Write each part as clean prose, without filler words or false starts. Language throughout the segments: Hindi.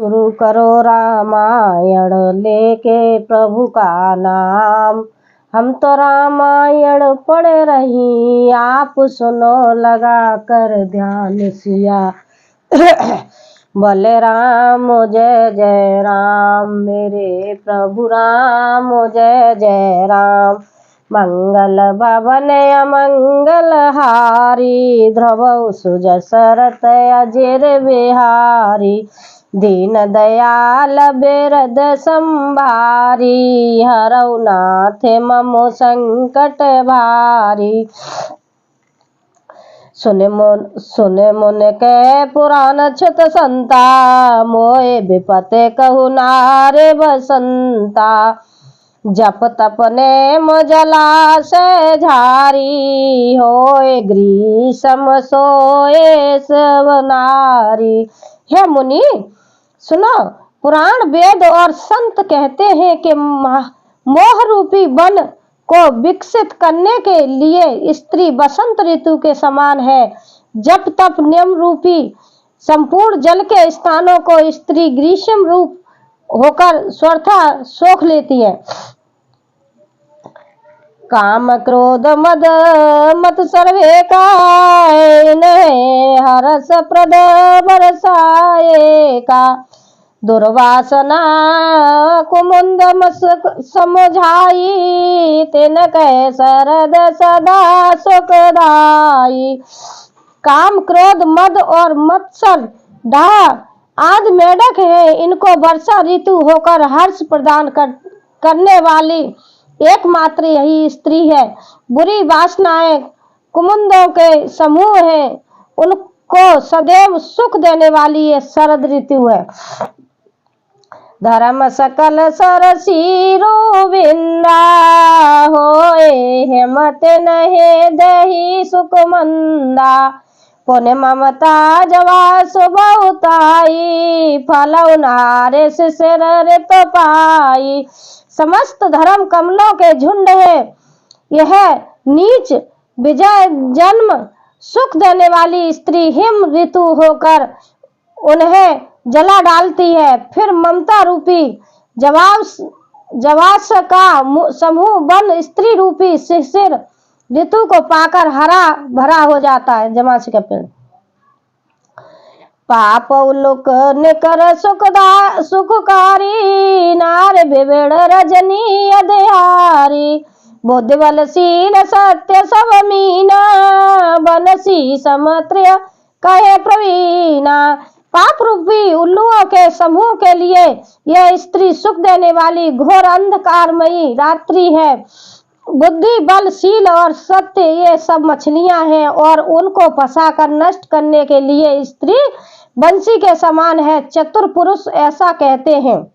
शुरू करो रामायण लेके प्रभु का नाम। हम तो रामायण पढ़ रही, आप सुनो लगा कर ध्यान सिया। बोले राम जय जय राम, मेरे प्रभु राम जय जय राम। मंगल भवन अमंगल हारी, ध्रुव सुजसरत अजिर बिहारी। दीन दयाल बिरद संभारी, हरौ नाथ ममो संकट भारी। सुने मुन के पुराण छुत संता, मोए विपते कहु नारे बसंता। जप तप नेम जला से झारी, होए ग्रीष्म सोए सवनारी। हे मुनि सुनो, पुराण वेद और संत कहते हैं कि मोह रूपी वन को विकसित करने के लिए स्त्री बसंत ऋतु के समान है। जप तप नियम रूपी संपूर्ण जल के स्थानों को स्त्री ग्रीष्म रूप होकर स्वर्था सोख लेती है। काम क्रोध मद मत सर्वे काय, हरस प्रद बरसाए का। दुर्वासना कुमुंद समझाई, तिन कह शरद सदा सुखदाई। काम क्रोध मद और मत्सर डाह आदि मेढक है, इनको वर्षा ऋतु होकर हर्ष प्रदान करने वाली एकमात्र यही स्त्री है। बुरी वासनाएं कुमुंदों के समूह है, उनको सदैव सुख देने वाली ये शरद ऋतु है। धर्म सकल सरसीरो विंदा, होए हेमत नहे दही सुख मंदा। पुण्य ममता जवास बहुताई, फलौ नारे शिशिर ऋत पाई। समस्त धर्म कमलों के झुंड है, यह नीच विजय जन्म सुख देने वाली स्त्री हिम ऋतु होकर उन्हें जला डालती है। फिर ममता रूपी जवास का समूह वन स्त्री रूपी शिशिर ऋतु को पाकर हरा भरा हो जाता है। जमासी का पेड़ पाप उल्लुक निकर सुखकारी, नार बिबिड़ रजनी अध्यारी। बुद्धि बलशील सत्य सब मीना, बनसी समत्र्य कहे प्रवीणा। पाप रूपी उल्लुओं के समूह के लिए यह स्त्री सुख देने वाली घोर अंधकारमयी रात्रि है। बुद्धि बलशील और सत्य ये सब मछलियां हैं, और उनको फंसाकर नष्ट करने के लिए स्त्री बंसी के समान है। चतुर पुरुष ऐसा कहते हैं।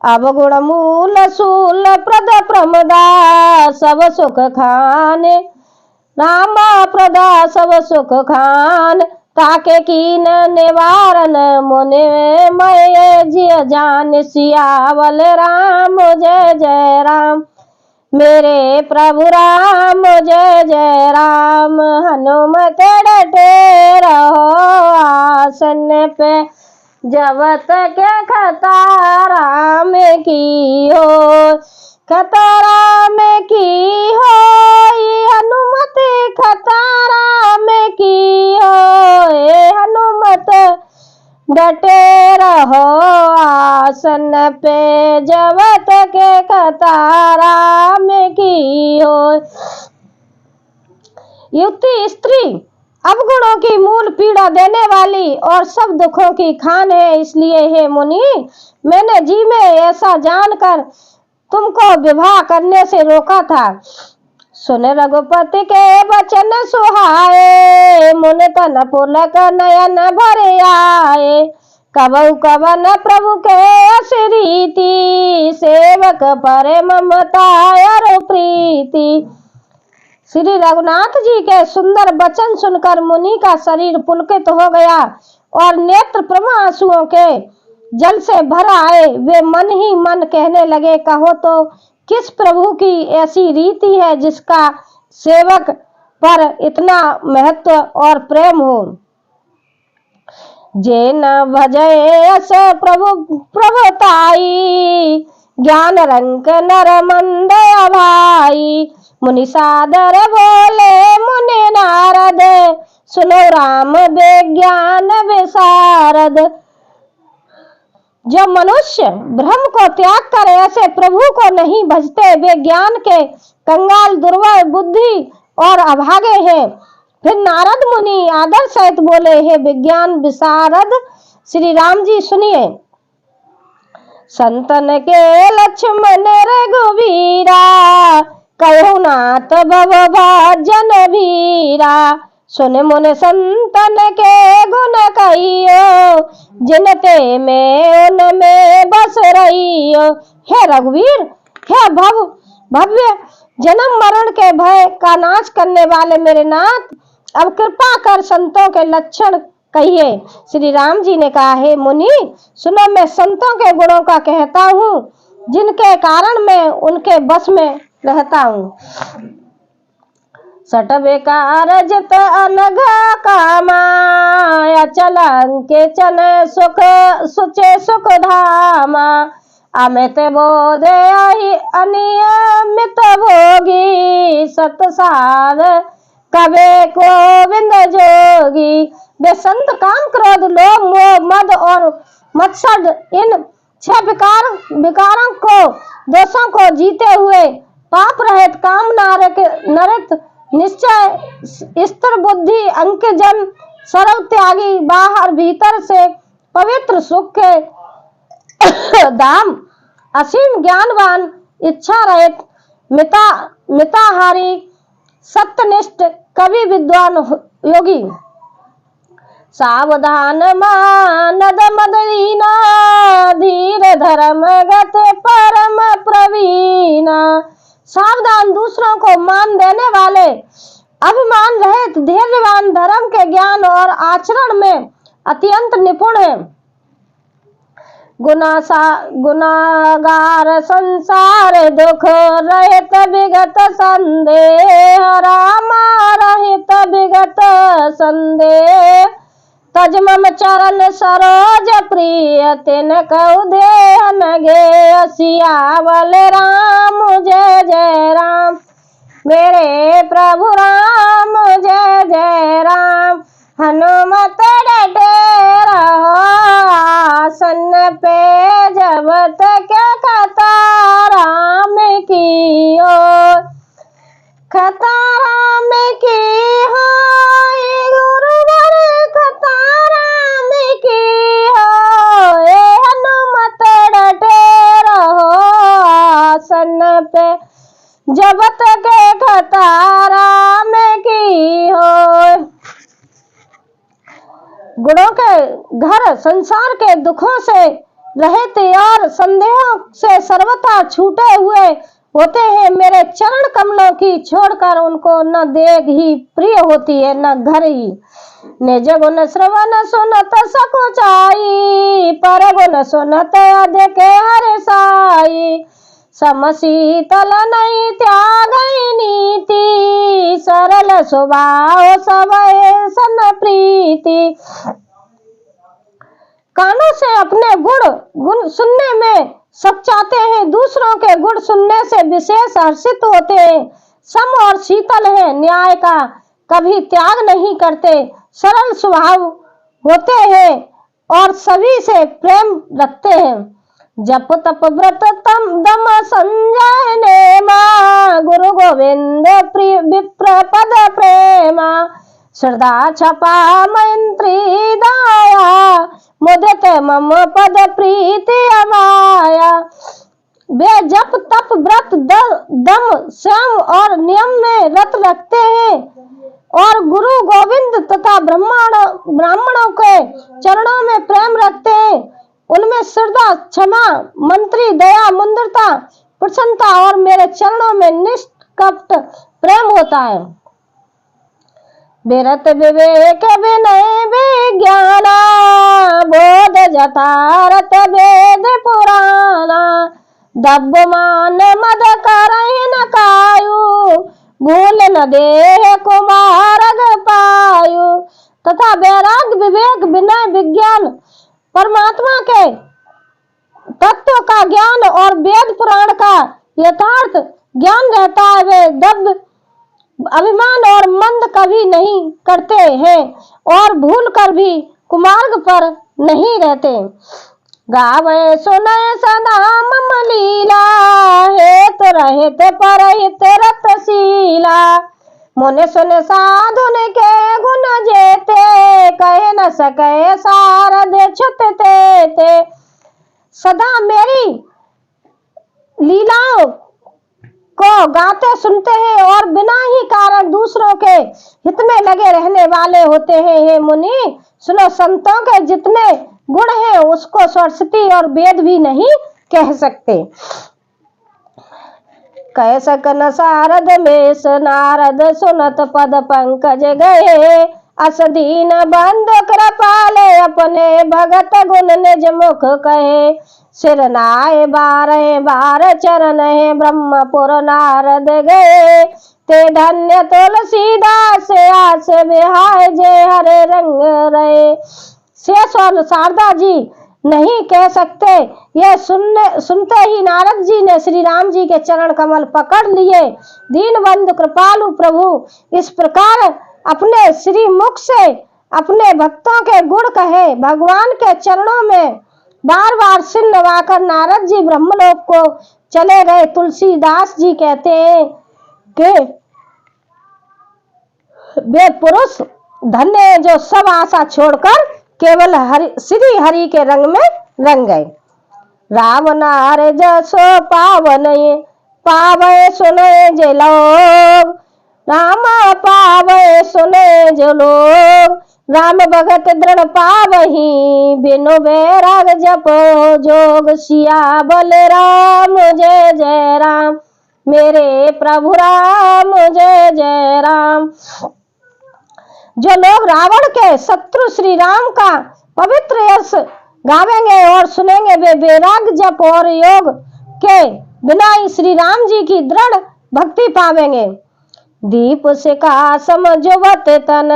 अवगुण मूल शूल प्रद प्रमदा, सब सुख खान रामा प्रदा सब सुख खान। ताके कीन निवारण मुनि मय जिय जान, सियावल राम जय जय राम, मेरे प्रभु राम जय जय राम। हनुमत डटे रहो आसन पे, जब तक खतरा में की हो, खतरा में की हो, हनुमत खतरा में की हो। हनुमत डटे रहो आसन पे, जब तक खतरा में की हो। युक्ति स्त्री अवगुणों की मूल पीड़ा देने वाली और सब दुखों की खान है। इसलिए हे मुनि, मैंने जी में ऐसा जानकर तुमको विवाह करने से रोका था। सुन रघुपति के वचन सुहाए, मुन तन पुलक नयन भरे आए। कबहु कवन प्रभु के असिरीति, सेवक पर ममता और प्रीति। श्री रघुनाथ जी के सुंदर वचन सुनकर मुनि का शरीर पुलकित हो गया और नेत्र प्रभु आंसुओं के जल से भर आए। वे मन ही मन कहने लगे, कहो तो किस प्रभु की ऐसी रीति है जिसका सेवक पर इतना महत्व और प्रेम हो। जे न भजय अस प्रभु प्रभुताई, ज्ञान रंक नर मंद अभाई। मुनि सादर बोले मुनि नारद, सुनो राम विज्ञान विशारद। जो मनुष्य ब्रह्म को त्याग कर ऐसे प्रभु को नहीं भजते, वे ज्ञान के कंगाल, दुर्बल बुद्धि और अभागे हैं। फिर नारद मुनि आदर सहित बोले, हे विज्ञान विशारद श्री राम जी सुनिए। संतन के लक्ष्मण रघुवीरा, कहु नाथ भव भाजन वीरा। सुन मुन संतन के गुण कहियो, जिनते में उनमें बस रहियो। हे रघुवीर, हे भव्य जन्म मरण के भय का नाश करने वाले मेरे नाथ, अब कृपा कर संतों के लक्षण कहिए। श्री राम जी ने कहा, हे मुनि सुनो, मैं संतों के गुणों का कहता हूँ, जिनके कारण मैं उनके बस में रहता हूँ। सट बेकार जित अनघा कामा, अचल अंके चल सुख सुचे सुख धामा। अमित बोधे अनियमित भोगी, सतसार कबे गोविंद जोगी। वे संत काम, क्रोध, लोभ, मोह, मद और मत्सर, इन 6 विकारों को, दोषों को जीते हुए पाप रहित, काम नरित, निश्चय स्थिर बुद्धि, अंकजन, सर्व त्यागी, बाहर भीतर से पवित्र, सुख के धाम, असीम ज्ञानवान, इच्छा रहित, मिताहारी, सत्यनिष्ठ, कवि, विद्वान, योगी। सावधान मानद मदीना, धीर धर्म गत परम प्रवीणा। सावधान, दूसरों को मान देने वाले, अभिमान रहित, धैर्यवान, धर्म के ज्ञान और आचरण में अत्यंत निपुण है। गुनागार संसार दुख रहित विगत संदेह, रामा रहित विगत संदेह। तज मम चरण सरोज प्रिय, तिन कहु देह नगे। सियावल राम जय जय राम, मेरे प्रभु राम जय जय राम। हनुमत डटे रहो आसन पे, जब तक कथा राम की ओर। कथा राम की हो गुरुवर, कथा राम की हो। हनुमत डटे रहो आसन पे, जब तक कथा राम की हो। गुणों के घर संसार के दुखों से रहित और संदेहों से सर्वथा छूटे हुए होते हैं। मेरे चरण कमलों की छोड़कर उनको न देख ही प्रिय होती है, न घर ही। निज गुण श्रवण सुनत सकुचाई, पर गुण सुनत अधिक हर्षाई। समशीतल नहीं त्यागई नीति, सरल स्वभाव सब सन प्रीति। कानों से अपने गुण सुनने में सब चाहते हैं, दूसरों के गुण सुनने से विशेष हर्षित होते हैं। सम और शीतल है, न्याय का कभी त्याग नहीं करते, सरल स्वभाव होते हैं और सभी से प्रेम रखते हैं। जप तप व्रत तम दम संजय नेमा, गुरु गोविंद विप्र पद प्रेमा। श्रद्धा छपा मैत्री दाया, मुदित मम पद प्रीति अमाया। वे जप तप व्रत दम संयम और नियम में रत रखते हैं और गुरु गोविंद तथा ब्राह्मणों के चरणों में प्रेम रखते हैं। उनमें श्रद्धा, क्षमा, मंत्री, दया, मुंद्रता, प्रसन्नता और मेरे चरणों में निष्कपट प्रेम होता है। विरत विवेक विनय विज्ञाना, बोध जतारत वेद पुराना। दब्ब मान मद करहि न कायु, भूल न देह कुमारग पायु। तथा वैराग्य, विवेक, विनय, विज्ञान, परमात्मा के तत्व का ज्ञान और वेद पुराण का यथार्थ ज्ञान रहता है। वे दब, अभिमान और मंद कभी नहीं करते हैं और भूल कर भी कुमार्ग पर नहीं रहते। गावे सुने सदा मम लीला, हेत रहित परहित रतशीला। मोने सुने साधुन के गुण जेते, कहे न सके सारद छुत ते। सदा मेरी लीलाओं को गाते सुनते हैं और बिना ही कारण दूसरों के हित में लगे रहने वाले होते हैं। हे मुनि सुनो, संतों के जितने गुण हैं उसको सरस्वती और वेद भी नहीं कह सकते। कह सकन सारद मेष नारद, सुनत पद पंकज गए। अस दीन बंधु कृपाले, अपने भगत गुण निज मुख कहे। सिर नाय बारह बार चरण है, ब्रह्मपुर नारद गए। ते धन्य तुलसीदास, आस बिहाय जय हरे रंग रहे। शेष और शारदा जी नहीं कह सकते। यह सुनते ही नारद जी ने श्री राम जी के चरण कमल पकड़ लिए। दीन बंधु कृपालु प्रभु इस प्रकार अपने श्री मुख से अपने भक्तों के गुण कहे। भगवान के चरणों में बार बार सिर नवाकर नारद जी ब्रह्मलोक को चले गए। तुलसीदास जी कहते हैं कि वे पुरुष धन्य है जो सब आशा छोड़कर केवल श्री हरि के रंग में रंग गए। राम नार जसो पावन, पावे सुने जे लोग। राम पावे सुने जो लोग, राम भगत दृढ़ पावही। बिनु बैराग जपो जोग, सिया बल राम जय जय राम। मेरे प्रभु राम जय जय राम। जो लोग रावण के शत्रु श्री राम का पवित्र यश गावेंगे और सुनेंगे, वे वैराग्य जप और योग के बिना ही श्री राम जी की दृढ़ भक्ति पावेंगे। दीप से का समझवत तन,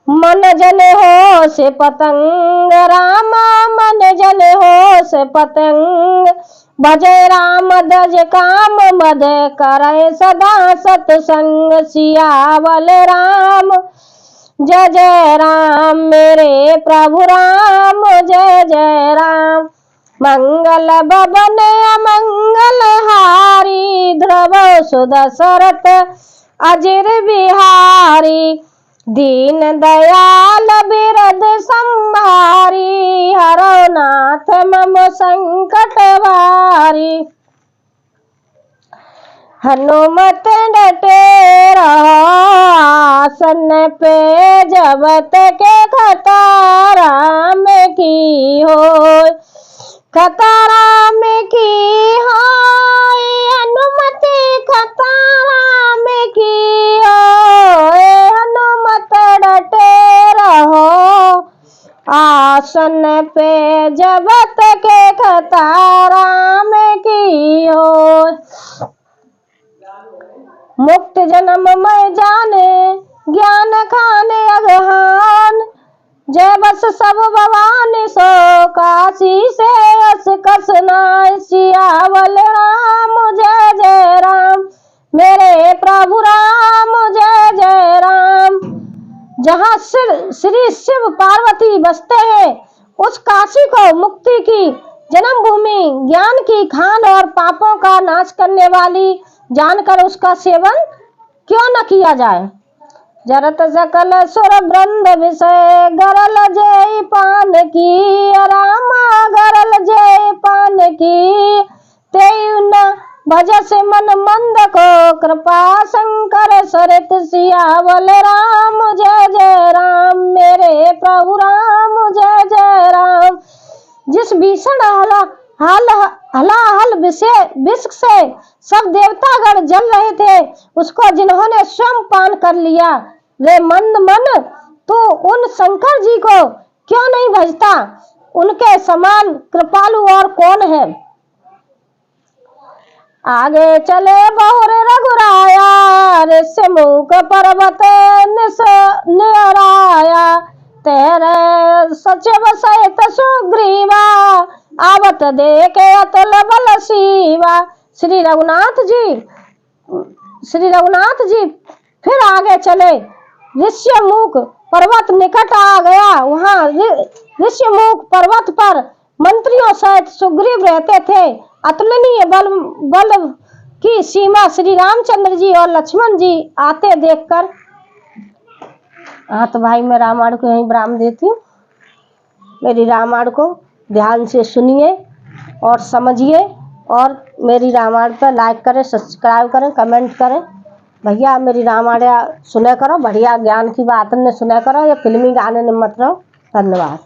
मन जन हो से पतंग। रामा मन जन हो से पतंग, भजय राम दज काम मद करे सदा सतसंग। सियावल राम जय जय राम, मेरे प्रभु राम जय जय राम। मंगल भवन अमंगल हारी, ध्रुव सुदशरथ अजिर बिहारी। दीन दयाल बिरद संभारी, हरो नाथ मम संकट भारी। हनुमत डटे रहो आसन पे, जबत के खतारा में की होय। खतारा में की होय, हनुमति खतारा में की होय। हनुमत डटे रहो आसन पे, जबत के खतारा में की होय। मुक्त जन्म मैं जाने, ज्ञान खाने अगहान। जय बस सब भवानी सो, काशी से अस कसनाय। सियावल राम जय जय राम, मेरे प्रभु राम जय जय राम। जहाँ श्री शिव पार्वती बसते हैं, उस काशी को मुक्ति की जन्मभूमि, ज्ञान की खान और पापों का नाश करने वाली जानकर उसका सेवन क्यों न किया जाए। जरत सकल सुर वृंद विषय, गरल जय पान की। रामा गरल जय पान की, तेयु न भजस मन मंद को। कृपा शंकर सरित सियावल राम जय जय राम, मेरे प्रभु राम जय जय राम। जिस भीषण हलाहल विष से सब देवतागण जल रहे थे, उसको जिन्होंने स्वयं पान कर लिया। रे मंद मन, तू उन शंकर जी को क्यों नहीं भजता? उनके समान कृपालु और कौन है? आगे चले बहुर रघुराया, ऋष्यमुख पर्वत निराया, तेरे सचिव सहित सुग्रीवा, आवत देखे अतुल बल शिवा। श्री रघुनाथ जी फिर आगे चले। ऋष्यमुख पर्वत निकट आ गया। वहां ऋष्यमुख पर्वत पर मंत्रियों सहित सुग्रीव रहते थे। अतुलनीय बल की सीमा श्री रामचंद्र जी और लक्ष्मण जी आते देखकर, हाँ तो भाई मैं रामायण को यहीं विराम देती हूँ। मेरी रामायण को ध्यान से सुनिए और समझिए, और मेरी रामायण पर लाइक करें, सब्सक्राइब करें, कमेंट करें। भैया मेरी रामायण सुना करो, बढ़िया ज्ञान की बात ने सुना करो, या फिल्मी गाने ने मत रहो। धन्यवाद।